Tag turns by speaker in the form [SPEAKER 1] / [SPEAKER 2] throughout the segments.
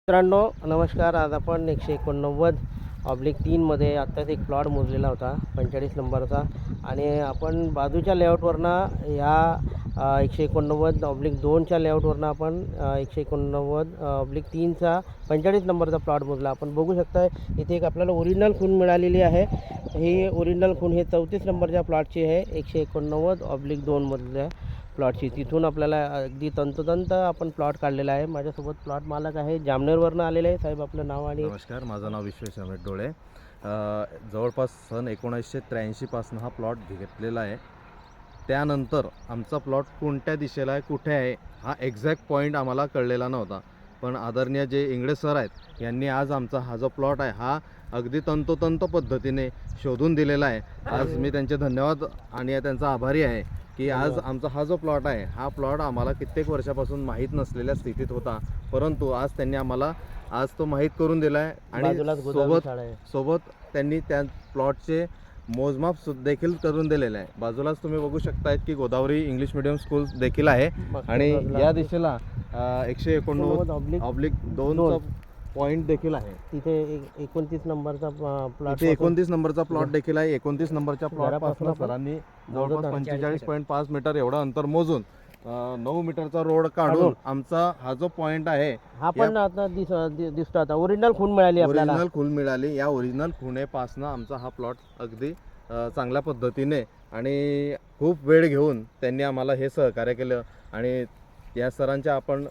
[SPEAKER 1] मित्रांनो नमस्कार. आज आपण 189/3 मध्ये आत्ताच एक प्लॉट मोजलेला होता 45 नंबरचा आणि आपण बाजूच्या लेआउटवरनं या 189/2च्या लेआउटवरनं आपण 189/3चा 45 नंबरचा प्लॉट मोजला. आपण बघू शकता इथे एक आपल्याला ओरिजिनल खूण मिळालेली आहे. ही ओरिजिनल खूण हे 34 नंबरच्या प्लॉटची आहे 189/2 मधल्या प्लॉटची. तिथून आपल्याला अगदी तंतोतंत आपण प्लॉट काढलेला आहे. माझ्यासोबत प्लॉट मालक आहे, जामनेरवरनं आलेले आहे. साहेब आपलं नाव आणि
[SPEAKER 2] नमस्कार, माझं नाव विश्वेश अमित डोळे. जवळपास सन 1983 पासून हा प्लॉट घेतलेला आहे. त्यानंतर आमचा प्लॉट कोणत्या दिशेला आहे, कुठे आहे, हा एक्झॅक्ट पॉईंट आम्हाला कळलेला नव्हता. पण आदरणीय जे इंगळे सर आहेत यांनी आज आमचा हा जो प्लॉट आहे हा अगदी तंतोतंत पद्धतीने शोधून दिलेला आहे. आज मी त्यांचे धन्यवाद आणि त्यांचा आभारी आहे की आज आमचा हा जो प्लॉट आहे हा प्लॉट आम्हाला कित्येक वर्षापासून माहीत नसलेल्या स्थितीत होता, परंतु आज त्यांनी आम्हाला आज तो माहीत करून दिला आहे. आणि सोबत त्यांनी त्या प्लॉटचे मोजमाप देखील करून दिलेले आहे. बाजूलाच तुम्ही बघू शकताय की गोदावरी इंग्लिश मिडियम स्कूल देखील आहे आणि या दिशेला 189/2 पॉईंट देखील आहे.
[SPEAKER 1] तिथे 29 नंबरचा प्लॉट,
[SPEAKER 2] 29 नंबरचा प्लॉट देखील आहे. 29 नंबरच्या प्लॉट पासून सरांनी जवळपास 45.5 मीटर एवढं अंतर मोजून 9 मीटरचा रोड काढून आमचा हा जो पॉईंट आहे
[SPEAKER 1] हा पण आता दिसतो. आता ओरिजिनल खूण मिळाली आपल्याला.
[SPEAKER 2] ओरिजिनल खूण मिळाली. या ओरिजिनल खुणेपासून आमचा हा प्लॉट अगदी चांगल्या पद्धतीने आणि खूप वेळ घेऊन त्यांनी आम्हाला हे सहकार्य केलं आणि या सरांच्या आपण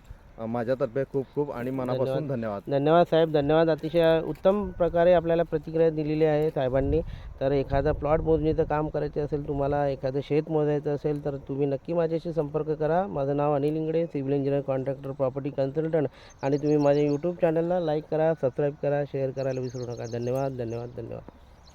[SPEAKER 2] माझ्यातर्फे खूप खूप आणि मनापासून धन्यवाद.
[SPEAKER 1] धन्यवाद साहेब, धन्यवाद. अतिशय उत्तम प्रकारे आपल्याला प्रतिक्रिया दिलेली आहे साहेबांनी. तर एखादा प्लॉट मोजणीचं काम करायचे असेल, तुम्हाला एखादं शेत मोजायचं असेल तर तुम्ही नक्की माझ्याशी संपर्क करा. माझं नाव Anil Ingale, civil engineer, contractor, property consultant. आणि तुम्ही माझ्या यूट्यूब चॅनलला लाईक करा, सबस्क्राईब करा, शेअर करायला विसरू नका. धन्यवाद धन्यवाद धन्यवाद.